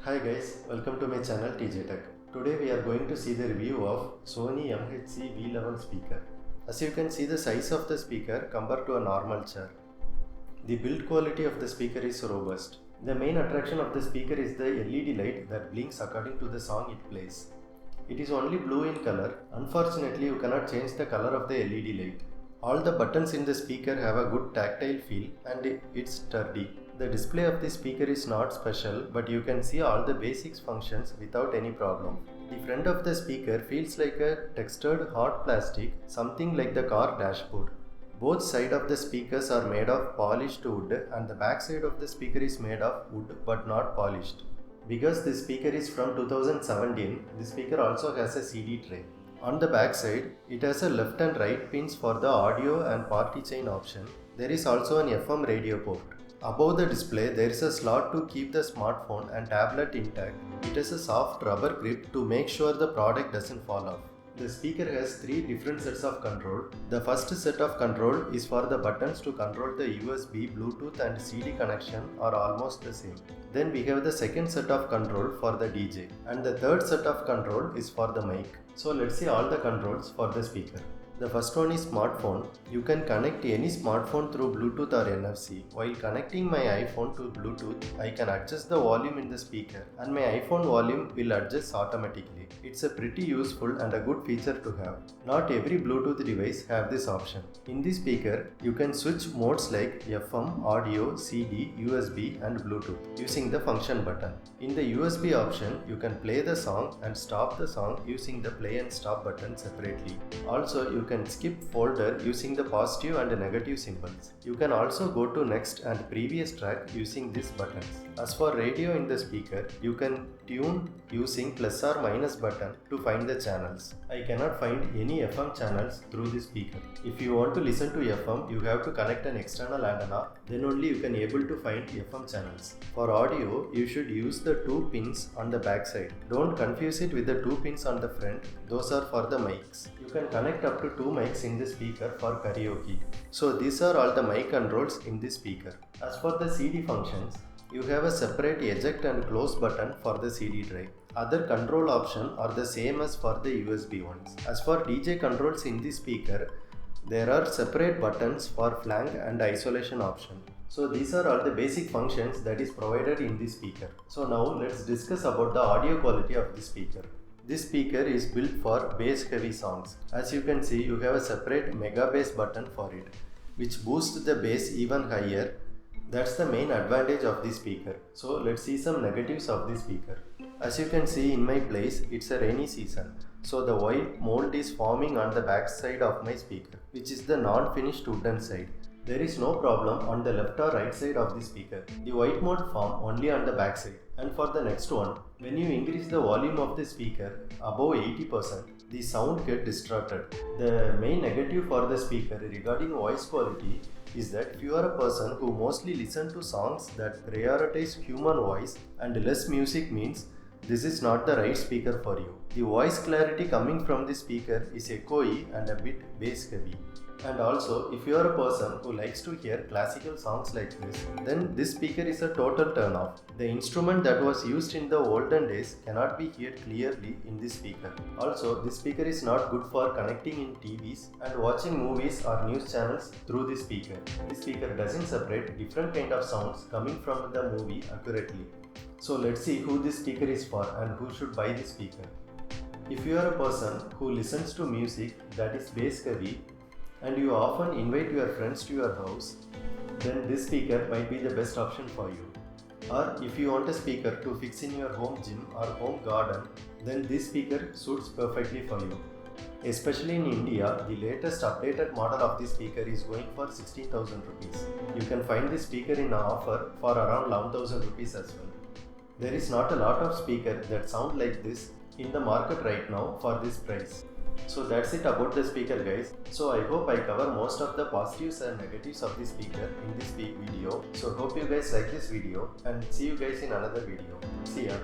Hi guys, welcome to my channel TJ Tech. Today we are going to see the review of Sony MHC-V11 speaker. As you can see the size of the speaker compared to a normal chair. The build quality of the speaker is robust. The main attraction of the speaker is the LED light that blinks according to the song it plays. It is only blue in color. Unfortunately, you cannot change the color of the LED light. All the buttons in the speaker have a good tactile feel and it's sturdy. The display of the speaker is not special, but you can see all the basic functions without any problem. The front of the speaker feels like a textured hard plastic, something like the car dashboard. Both sides of the speakers are made of polished wood and the back side of the speaker is made of wood but not polished. Because this speaker is from 2017, the speaker also has a CD tray. On the back side, it has a left and right pins for the audio and party chain option. There is also an FM radio port. Above the display, there is a slot to keep the smartphone and tablet intact. It has a soft rubber grip to make sure the product doesn't fall off. The speaker has three different sets of control. The first set of control is for the buttons to control the USB, Bluetooth and CD connection are almost the same. Then we have the second set of control for the DJ and the third set of control is for the mic. So let's see all the controls for the speaker. The first one is smartphone. You can connect any smartphone through Bluetooth or NFC. While connecting my iPhone to Bluetooth, I can adjust the volume in the speaker and my iPhone volume will adjust automatically. It's a pretty useful and a good feature to have. Not every Bluetooth device have this option. In this speaker, you can switch modes like FM, audio, CD, USB and Bluetooth using the function button. In the USB option, you can play the song and stop the song using the play and stop button separately. Also, you can skip folder using the positive and negative symbols. You can also go to next and previous track using these buttons. As for radio in the speaker, you can tune using plus or minus button to find the channels. I cannot find any FM channels through this speaker. If you want to listen to FM, you have to connect an external antenna, then only you can able to find FM channels. For audio, you should use the two pins on the back side. Don't confuse it with the two pins on the front, those are for the mics. You can connect up to two mics in the speaker for karaoke. So these are all the mic controls in this speaker. As for the CD functions, you have a separate eject and close button for the CD drive. Other control options are the same as for the USB ones. As for DJ controls in this speaker, there are separate buttons for flank and isolation option. So these are all the basic functions that is provided in this speaker. So now let's discuss about the audio quality of this speaker. This speaker is built for bass heavy songs. As you can see, you have a separate mega bass button for it, which boosts the bass even higher. That's the main advantage of this speaker. So let's see some negatives of this speaker. As you can see in my place, it's a rainy season. So the white mold is forming on the back side of my speaker, which is the non-finished wooden side. There is no problem on the left or right side of the speaker. The white mold form only on the back side. And for the next one, when you increase the volume of the speaker above 80%, the sound gets distorted. The main negative for the speaker regarding voice quality is that if you are a person who mostly listen to songs that prioritize human voice and less music means this is not the right speaker for you. The voice clarity coming from the speaker is echoey and a bit bass heavy. And also, if you are a person who likes to hear classical songs like this, then this speaker is a total turn off. The instrument that was used in the olden days cannot be heard clearly in this speaker. Also, this speaker is not good for connecting in TVs and watching movies or news channels through this speaker. This speaker doesn't separate different kind of sounds coming from the movie accurately. So let's see who this speaker is for and who should buy this speaker. If you are a person who listens to music that is bass heavy, and you often invite your friends to your house, then this speaker might be the best option for you. Or if you want a speaker to fix in your home gym or home garden, then this speaker suits perfectly for you. Especially in India, the latest updated model of this speaker is going for 16,000 rupees. You can find this speaker in an offer for around 11,000 rupees as well. There is not a lot of speakers that sound like this in the market right now for this price. So that's it about the speaker guys. So I hope I cover most of the positives and negatives of this speaker in this video. So hope you guys like this video and see you guys in another video. See ya.